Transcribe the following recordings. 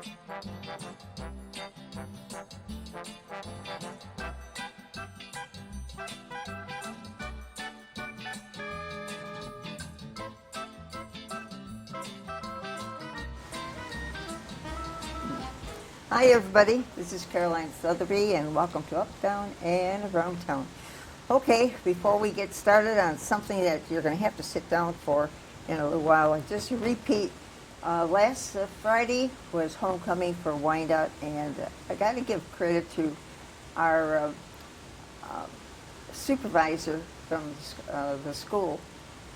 Hi everybody, this is Caroline Sotheby and welcome to Uptown and Around Town. Okay, before we get started on something that you're going to have to sit down for in a little while, just to repeat, last Friday was homecoming for Wyandotte, and I got to give credit to our supervisor from the school.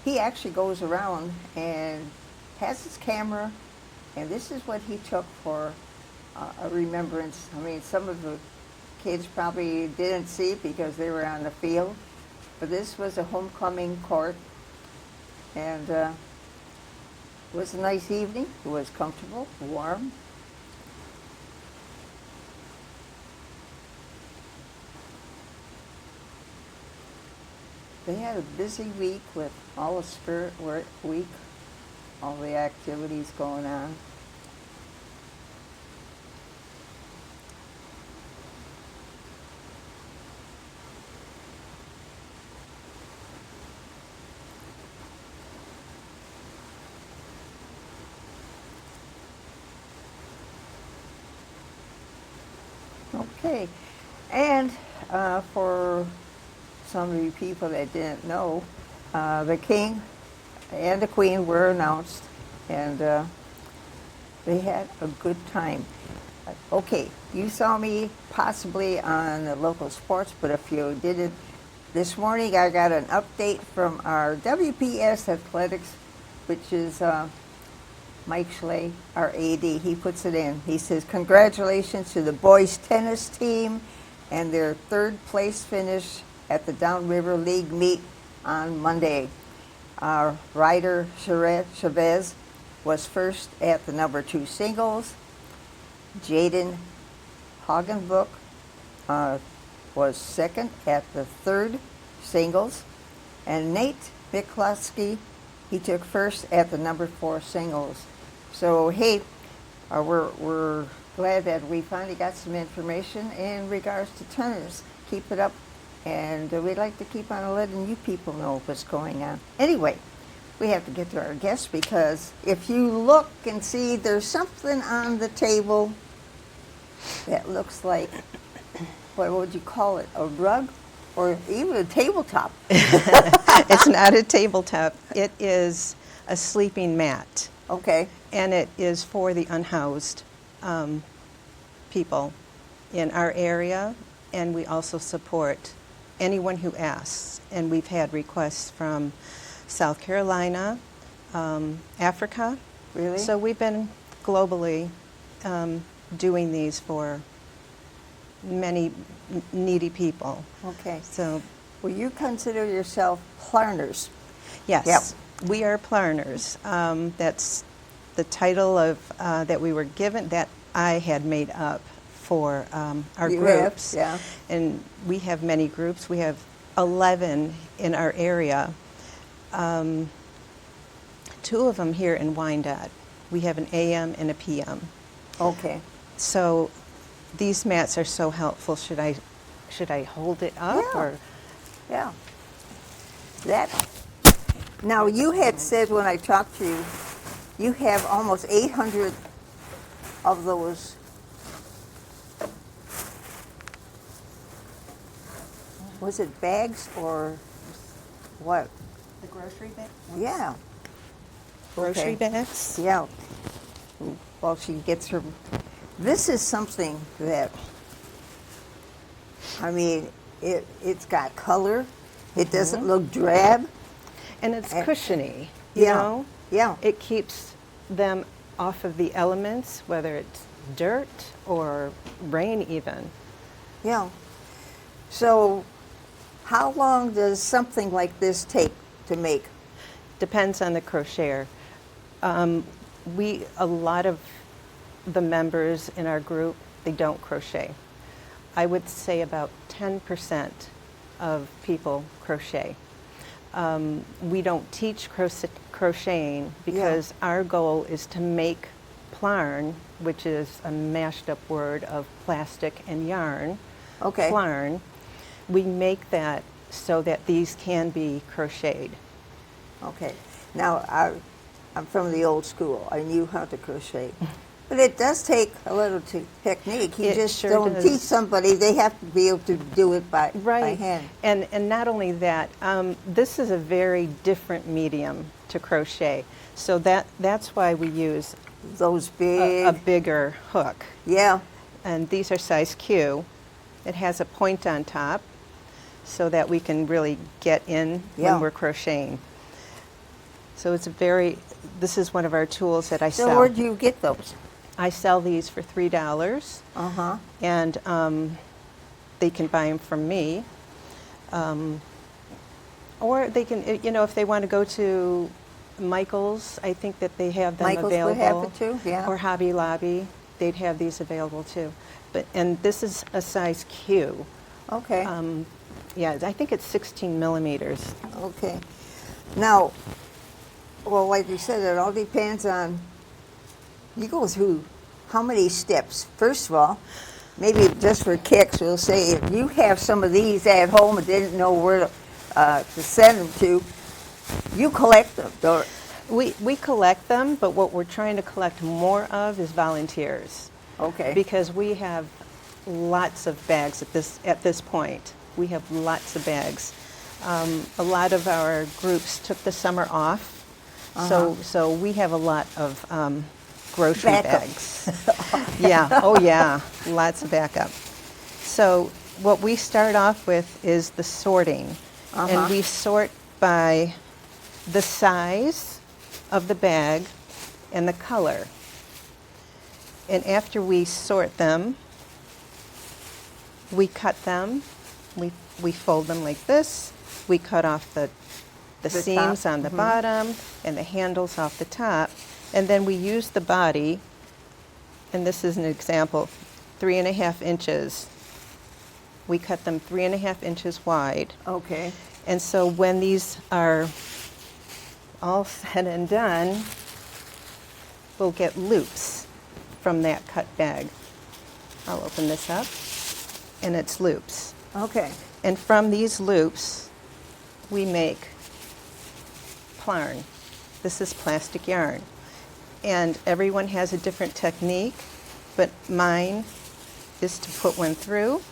He actually goes around and has his camera, and this is what he took for a remembrance. I mean, some of the kids probably didn't see it because they were on the field, but this was a homecoming court, and it was a nice evening. It was comfortable, warm. They had a busy week with all the Spirit Week, all the activities going on. Okay, and for some of you people that didn't know, the King and the Queen were announced, and they had a good time. Okay, you saw me possibly on the local sports, but if you didn't, this morning I got an update from our WPS Athletics, which is Mike Schley, our AD. He puts it in. He says, congratulations to the boys tennis team and their third place finish at the Downriver League meet on Monday. Ryder Chavez was first at the number 2 singles. Jaden Hagenbook was second at the third singles. And Nate Miklavsky, he took first at the number 4 singles. So, hey, we're glad that we finally got some information in regards to tennis. Keep it up, and we'd like to keep on letting you people know what's going on. Anyway, we have to get to our guests, because if you look and see, there's something on the table that looks like, what would you call it, a rug? Or even a tabletop. It's not a tabletop. It is a sleeping mat. Okay. And it is for the unhoused people in our area, and we also support anyone who asks. And we've had requests from South Carolina, Africa. Really? So we've been globally doing these for many needy people. Okay. So, well, you consider yourself Plarners. yes, Yep. we are Plarners. That's the title of that we were given, that I had made up for our You groups. have, yeah. And we have many groups. We have 11 in our area. 2 of them here in Wyandotte. We have an AM and a PM. Okay. So these mats are so helpful. Should I hold it up? Yeah. Or Yeah. That. Now, you had said when I talked to you, you have almost 800 of those. Was it bags or what? the grocery bag? Yeah. Grocery Okay. bags? Yeah. While she gets her. This is something that, I mean, it's got color. It doesn't look drab. And it's And- cushiony, you Yeah. know? Yeah. It keeps them off of the elements, whether it's dirt or rain even. Yeah. So, how long does something like this take to make? Depends on the crocheter. A lot of the members in our group, they don't crochet. I would say about 10% of people crochet. We don't teach crocheting because our goal is to make plarn, which is a mashed up word of plastic and yarn. Okay. Plarn. We make that so that these can be crocheted. Okay. Now, I'm from the old school. I knew how to crochet. But it does take a little technique. You It just sure don't does. teach somebody. They have to be able to do it by Right. hand. And not only that, this is a very different medium to crochet. So that's why we use Those big, a bigger hook. yeah. And these are size Q. It has a point on top so that we can really get in Yeah. when we're crocheting. So this is one of our tools that I So sell. where do you get those? I sell these for $3, Uh-huh. and they can buy them from me. Or they can, if they want to go to Michael's, I think that they have them Michael's would available. have it too, yeah. Or Hobby Lobby, they'd have these available too. And this is a size Q. Okay. Yeah, I think it's 16 millimeters. Okay. Now, well, like you said, it all depends on, you go through how many steps. First of all, maybe just for kicks, we'll say if you have some of these at home and didn't know where to send them to, you collect them. We collect them, but what we're trying to collect more of is volunteers. Okay. Because we have lots of bags at this point. We have lots of bags. A lot of our groups took the summer off, so we have a lot of grocery Backup. bags. Yeah, oh yeah, lots of backup. So what we start off with is the sorting, and we sort by the size of the bag and the color. And after we sort them, we cut them, we fold them like this, we cut off the seams top. on the bottom and the handles off the top, and then we use the body, and this is an example, 3.5 inches. We cut them 3.5 inches wide. Okay. And so when these are all said and done, we'll get loops from that cut bag. I'll open this up, and it's loops. Okay. And from these loops, we make plarn. This is plastic yarn. And everyone has a different technique, but mine is to put one through,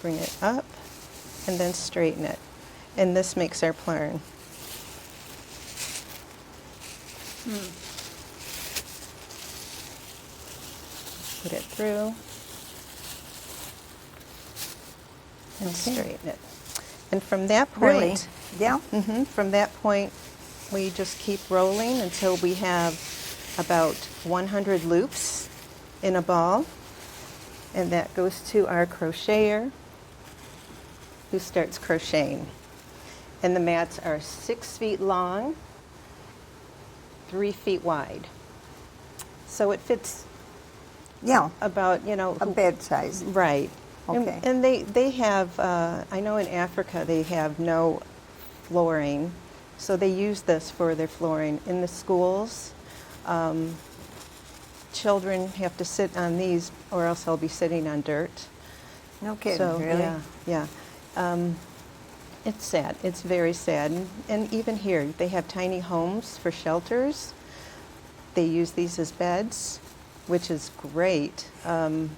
bring it up, and then straighten it. And this makes our plarn. Put it through and straighten it. And from that point, Really? Yeah. from that point, we just keep rolling until we have about 100 loops in a ball. And that goes to our crocheter, who starts crocheting. And the mats are 6 feet long, 3 feet wide. So it fits Yeah. about, A bed size. right. Okay. And they have, I know in Africa they have no flooring, so they use this for their flooring. In the schools, children have to sit on these or else they'll be sitting on dirt. No kidding, So, really? yeah. It's sad. It's very sad. And even here, they have tiny homes for shelters. They use these as beds, which is great. And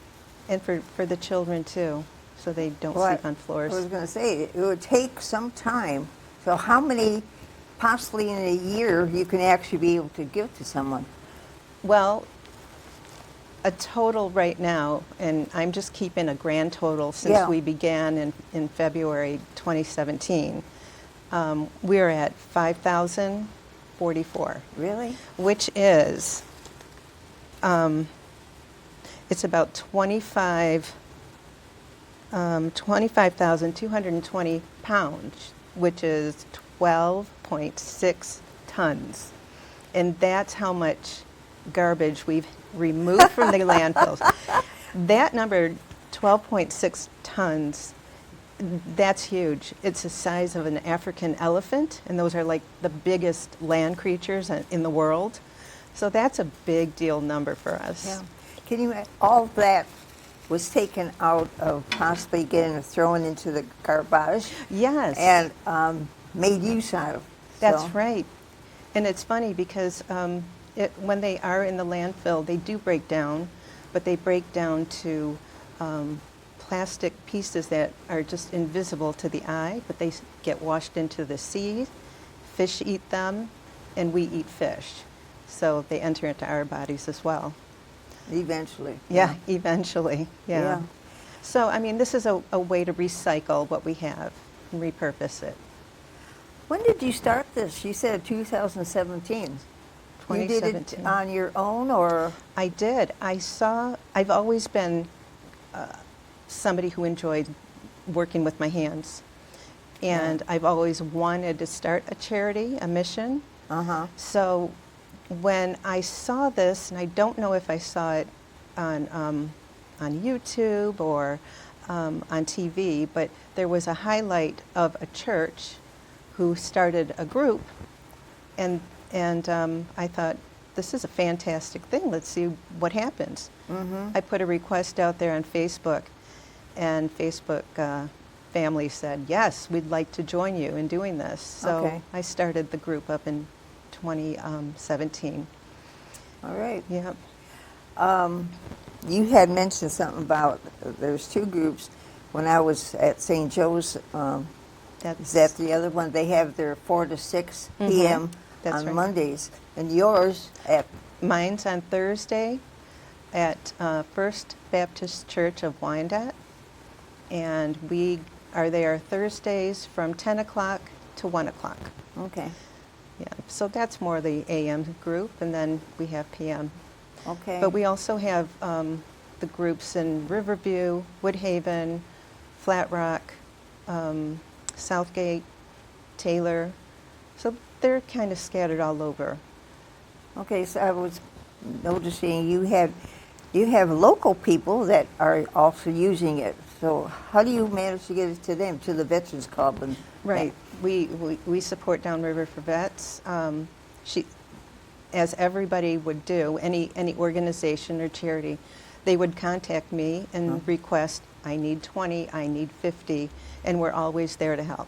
for the children, too, so they don't Well, sleep on floors. I was going to say, it would take some time. So how many, possibly in a year, you can actually be able to give to someone? Well, a total right now, and I'm just keeping a grand total since Yeah. we began in February 2017, we're at 5,044, Really? which is, it's about 25,220 pounds, which is 12.6 tons. And that's how much garbage we've removed from the landfills. That number, 12.6 tons, That's huge. It's the size of an African elephant, and those are like the biggest land creatures in the world. So that's a big deal number for us. Yeah. Can you, all that was taken out of possibly getting thrown into the garbage Yes. and made use out of. That's So, right. And it's funny because when they are in the landfill, they do break down, but they break down to plastic pieces that are just invisible to the eye, but they get washed into the sea. Fish eat them, and we eat fish. So they enter into our bodies as well. eventually. Yeah, eventually. Yeah. Yeah. So, I mean, this is a way to recycle what we have and repurpose it. When did you start this? You said 2017. You did it 2017. on your own, or? I did. I've always been somebody who enjoyed working with my hands. And I've always wanted to start a charity, a mission. Uh-huh. So when I saw this, and I don't know if I saw it on YouTube or on TV, but there was a highlight of a church who started a group, and I thought, this is a fantastic thing. Let's see what happens. Mm-hmm. I put a request out there on Facebook, and Facebook family said, yes, we'd like to join you in doing this. So Okay. I started the group up in 2017. All right. Yeah. You had mentioned something about there's two groups. When I was at St. Joe's, is that the other one? They have their 4 to 6 p.m. That's on right. Mondays, and yours at Mine's on Thursday at First Baptist Church of Wyandotte, and we are there Thursdays from 10 o'clock to 1 o'clock. okay, Yeah, so that's more the AM group, and then we have PM. okay. But we also have the groups in Riverview, Woodhaven, Flat Rock, Southgate, Taylor. So they're kind of scattered all over. Okay, so I was noticing you have local people that are also using it. So how do you manage to get it to them, to the Veterans Club? And Right. We support Downriver for Vets. As everybody would do, any organization or charity, they would contact me and request, I need 20, I need 50, and we're always there to help.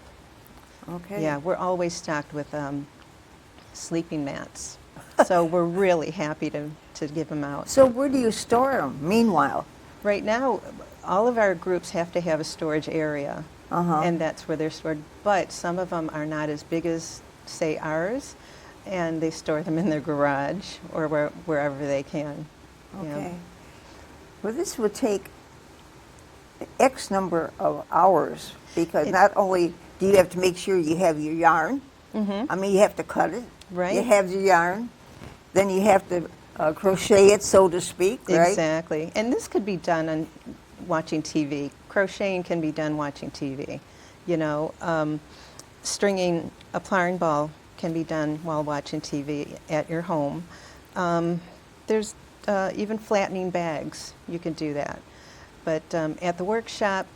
Okay. Yeah, we're always stocked with sleeping mats. So we're really happy to give them out. So where do you store them? Meanwhile. Right now, all of our groups have to have a storage area, Uh-huh. and that's where they're stored. But some of them are not as big as, say, ours, and they store them in their garage or wherever they can. Okay. Yeah. Well, this would take X number of hours because not only do you have to make sure you have your yarn, I mean, you have to cut it. Right. You have your yarn. Then you have to crochet it, so to speak, right? Exactly. And this could be done on watching TV. Crocheting can be done watching TV. You know, stringing a plarn ball can be done while watching TV at your home. There's even flattening bags. You can do that. But at the workshop,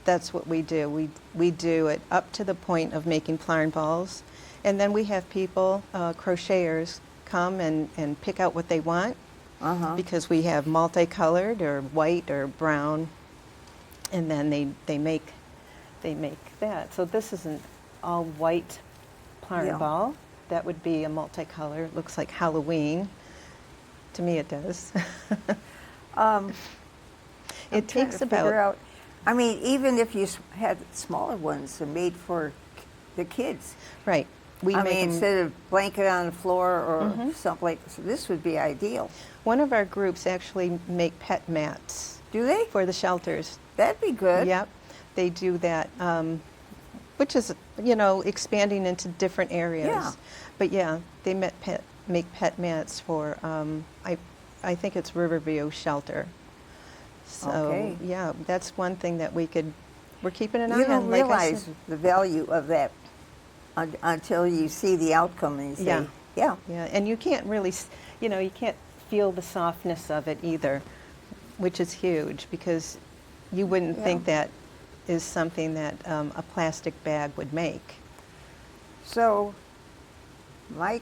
that's what we do. We do it up to the point of making plarn balls. And then we have people, crocheters, come and pick out what they want because we have multicolored or white or brown, and then they make that. So this is an all white plarn ball. That would be a multicolor. It looks like Halloween. To me, it does. It takes about. I mean, even if you had smaller ones made for the kids. Right. We I make mean, 'em- instead of blanket on the floor or something like so this would be ideal. One of our groups actually make pet mats Do they? for the shelters. That'd be good. Yep, they do that, which is, you know, expanding into different areas. Yeah. But yeah, they make pet mats for, I think it's Riverview Shelter. So, Okay. yeah, that's one thing that we're keeping an eye You on. don't like I realize said. the value of that until you see the outcome and you say, Yeah. yeah. Yeah, and you can't really, you can't feel the softness of it either, which is huge because you wouldn't Yeah. think that is something that a plastic bag would make. So my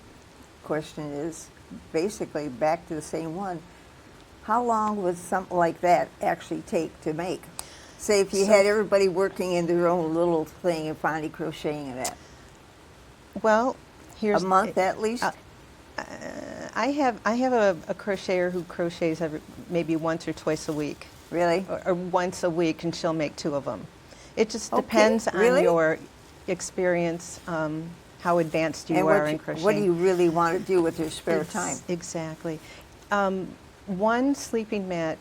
question is basically back to the same one. How long would something like that actually take to make? Say if you So- had everybody working in their own little thing and finally crocheting that. Well, A month at least? I have a crocheter who crochets maybe once or twice a week, Really? or once a week, and she'll make 2 of them. It just Okay, depends on really? your experience, how advanced you And are in crocheting. what do you really want to do with your spare time? Exactly. One sleeping mat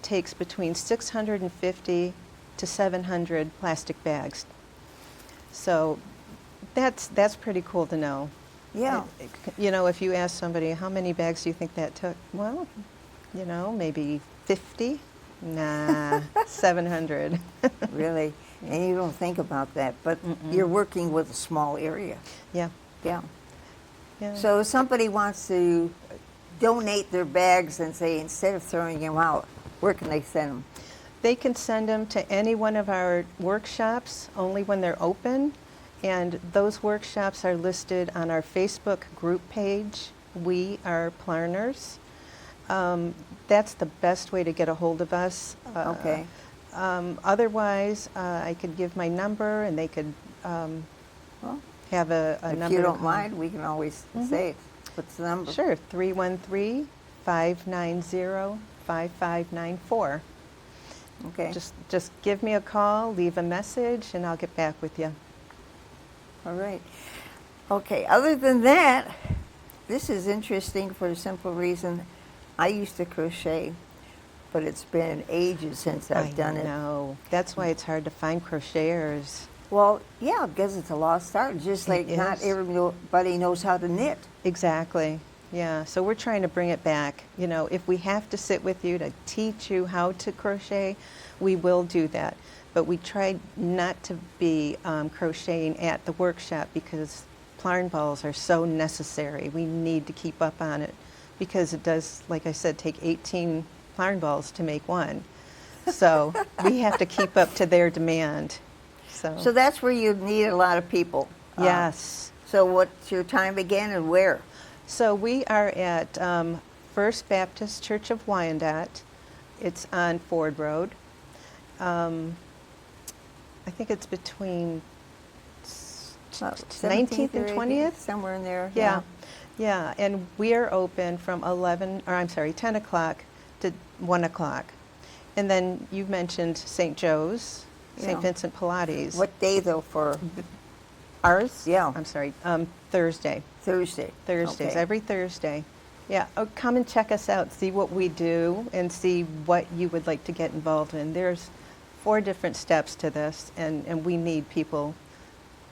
takes between 650 to 700 plastic bags. So that's pretty cool to know. Yeah. You know, if you ask somebody, how many bags do you think that took? Well, you know, maybe 50? Nah, 700. Really? And you don't think about that, but you're working with a small area. Yeah. Yeah. Yeah. So if somebody wants to donate their bags and say, instead of throwing them out, where can they send them? They can send them to any one of our workshops, only when they're open. And those workshops are listed on our Facebook group page, We Are Plarners. That's the best way to get a hold of us. Okay. Otherwise, I could give my number, and they could Well, have a if number you to don't call. mind, we can always say it. What's the number? Sure, 313-590-5594. Okay. Just give me a call, leave a message, and I'll get back with you. All right. Okay, other than that, this is interesting for the simple reason I used to crochet, but it's been ages since I've done it. No, that's why it's hard to find crocheters. Well, yeah, because it's a lost art, just like It not is. everybody knows how to knit. Exactly. Yeah, so we're trying to bring it back. You know, if we have to sit with you to teach you how to crochet, we will do that. But we try not to be crocheting at the workshop because plarn balls are so necessary. We need to keep up on it because it does, like I said, take 18 plarn balls to make one. So we have to keep up to their demand. So that's where you need a lot of people. Yes. So what's your time again and where? So we are at First Baptist Church of Wyandotte. It's on Ford Road. I think it's between 19th and 20th. Somewhere in there. Yeah, yeah, and we are open from 10 o'clock to 1 o'clock. And then you mentioned St. Joe's, Yeah. St. Vincent Pilates. What day though for Ours? Yeah. I'm sorry, Thursday. Thursday? Thursdays, Okay. every Thursday. Yeah, come and check us out, see what we do, and see what you would like to get involved in. There's 4 different steps to this, and we need people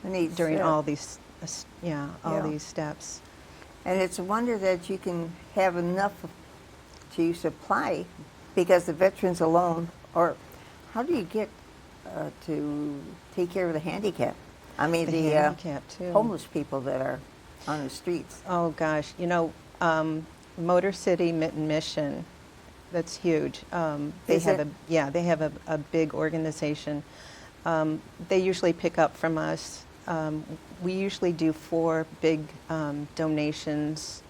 Neat during set. all these, all Yeah. these steps. And it's a wonder that you can have enough to supply, because the veterans alone, or how do you get to take care of the handicap? I mean, The the handicap, too. homeless people that are on the streets. Oh, gosh, you know, Motor City Mitten Mission, that's huge. They Is have it? they have a big organization. They usually pick up from us. We usually do 4 big donations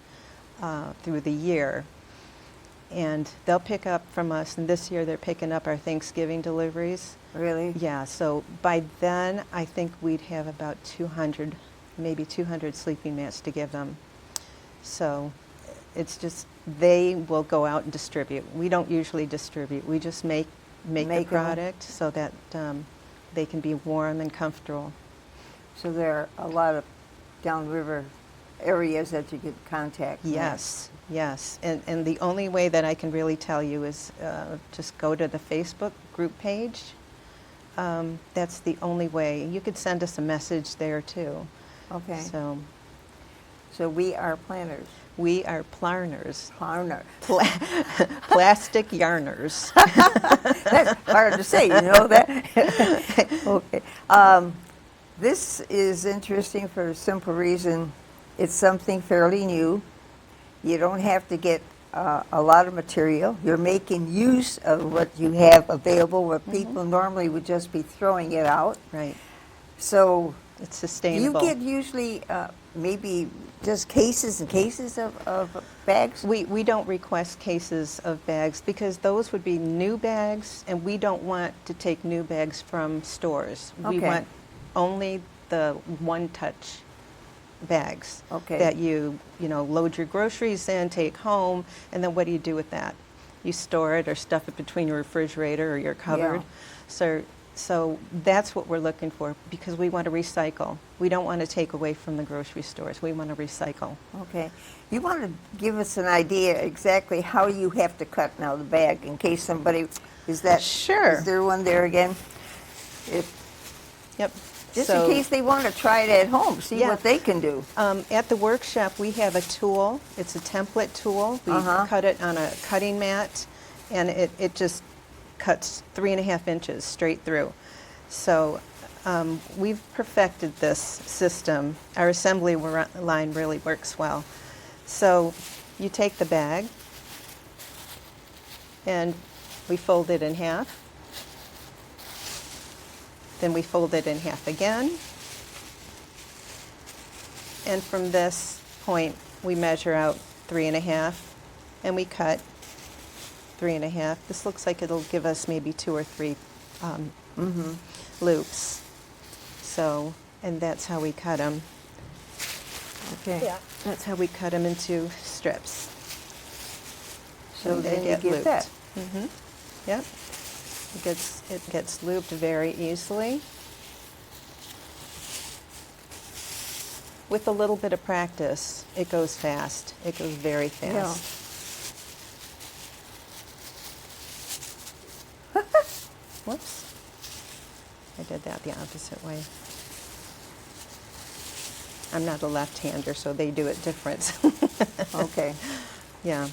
through the year. And they'll pick up from us, and this year they're picking up our Thanksgiving deliveries. Really? Yeah, so by then I think we'd have about 200, maybe 200 sleeping mats to give them. So it's just, they will go out and distribute. We don't usually distribute. We just make the Make 'em. product so that they can be warm and comfortable. So there are a lot of downriver areas that you could contact. Yes, yes. And the only way that I can really tell you is just go to the Facebook group page. That's the only way. You could send us a message there too. Okay. So we are planners. we are plarners, Planner. plastic yarners. That's hard to say, you know that? Okay. This is interesting for a simple reason. It's something fairly new. You don't have to get a lot of material. You're making use of what you have available, where people normally would just be throwing it out. Right. So It's do you sustainable. get usually maybe just cases and cases of bags? We don't request cases of bags because those would be new bags, and we don't want to take new bags from stores. We Okay. want only the one-touch bags Okay. that you load your groceries in, take home, and then what do you do with that? You store it or stuff it between your refrigerator or your cupboard. Yeah. So that's what we're looking for, because we want to recycle. We don't want to take away from the grocery stores. We want to recycle. Okay. You want to give us an idea exactly how you have to cut now the bag in case somebody, Sure. is there one there again? If, Yep. just So, in case they want to try it at home, see Yeah. what they can do. At the workshop, we have a tool. It's a template tool. We Uh-huh. cut it on a cutting mat, and it just cuts 3.5 inches straight through. So we've perfected this system. Our assembly line really works well. So you take the bag, and we fold it in half. Then we fold it in half again. And from this point, we measure out 3.5, and we cut 3.5. This looks like it'll give us maybe 2 or 3 loops. So, and that's how we cut them. Okay. That's how we cut them into strips. So And they then you get looped. that. Yep. It gets looped very easily. With a little bit of practice, it goes fast. It goes very fast. Whoops. I did that the opposite way. I'm not a left-hander, so they do it different. Okay. Yeah.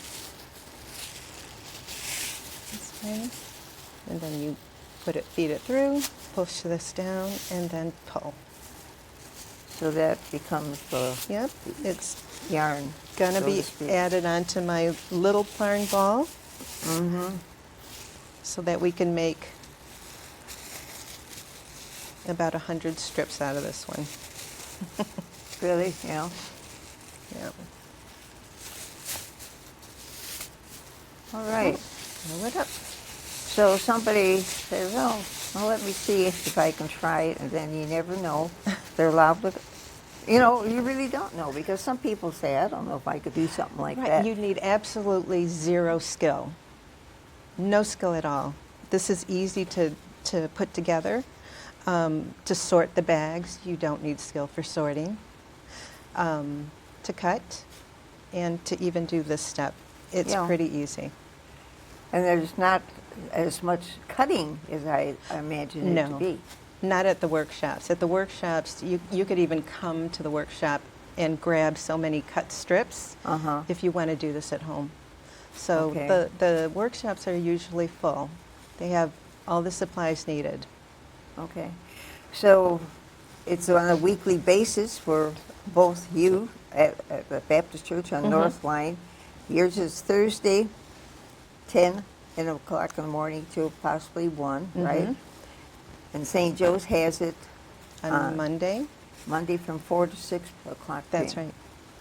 This way. And then you feed it through, push this down, and then pull. So that becomes the Yep. It's yarn. gonna so be to speak. added onto my little yarn ball, so that we can make about 100 strips out of this one. Really? Yeah. Yeah. All right. Roll it up. So somebody says, oh, well, let me see if I can try it, and then you never know. They're allowed to, you really don't know, because some people say, I don't know if I could do something like Right. that. You need absolutely zero skill. No skill at all. This is easy to put together. To sort the bags, you don't need skill for sorting. To cut, and to even do this step, it's Yeah. pretty easy. And there's not as much cutting as I imagine it to No. be. Not at the workshops. At the workshops, you could even come to the workshop and grab so many cut strips Uh-huh. if you want to do this at home. So Okay. the workshops are usually full. They have all the supplies needed. Okay. So it's on a weekly basis for both you at the Baptist Church on North Line. Yours is Thursday, 10 o'clock in the morning to possibly 1, right? And St. Joe's has it On Monday, Monday from 4 to 6 o'clock. that's p.m. right.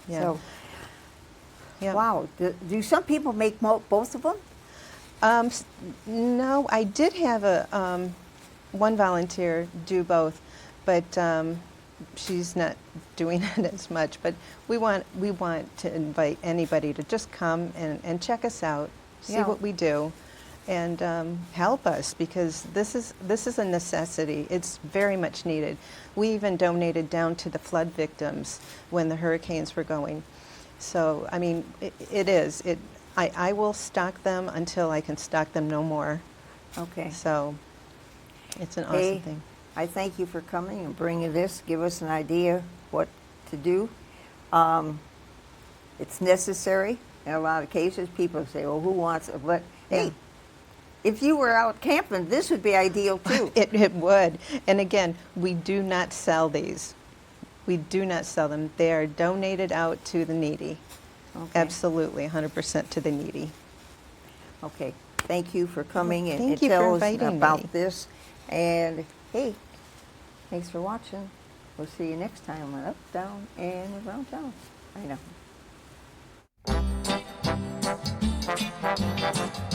Yeah. So, Yeah. wow. Do some people make both of them? No, I did have one volunteer do both, but she's not doing it as much. But we want to invite anybody to just come and check us out, see Yeah. what we do, and help us, because this is a necessity. It's very much needed. We even donated down to the flood victims when the hurricanes were going. So I mean, it is. I will stock them until I can stock them no more. Okay. So it's an awesome Hey, thing. I thank you for coming and bringing this. Give us an idea what to do. It's necessary. In a lot of cases, people say, well, who wants it? But, hey, Yeah. if you were out camping, this would be ideal, too. It would. And again, we do not sell these. We do not sell them. They are donated out to the needy. Okay. Absolutely, 100% to the needy. Okay. Thank you for coming and, Thank you for tell us inviting about me. this. And hey, thanks for watching. We'll see you next time on Up, Down, and Around Town. Bye now.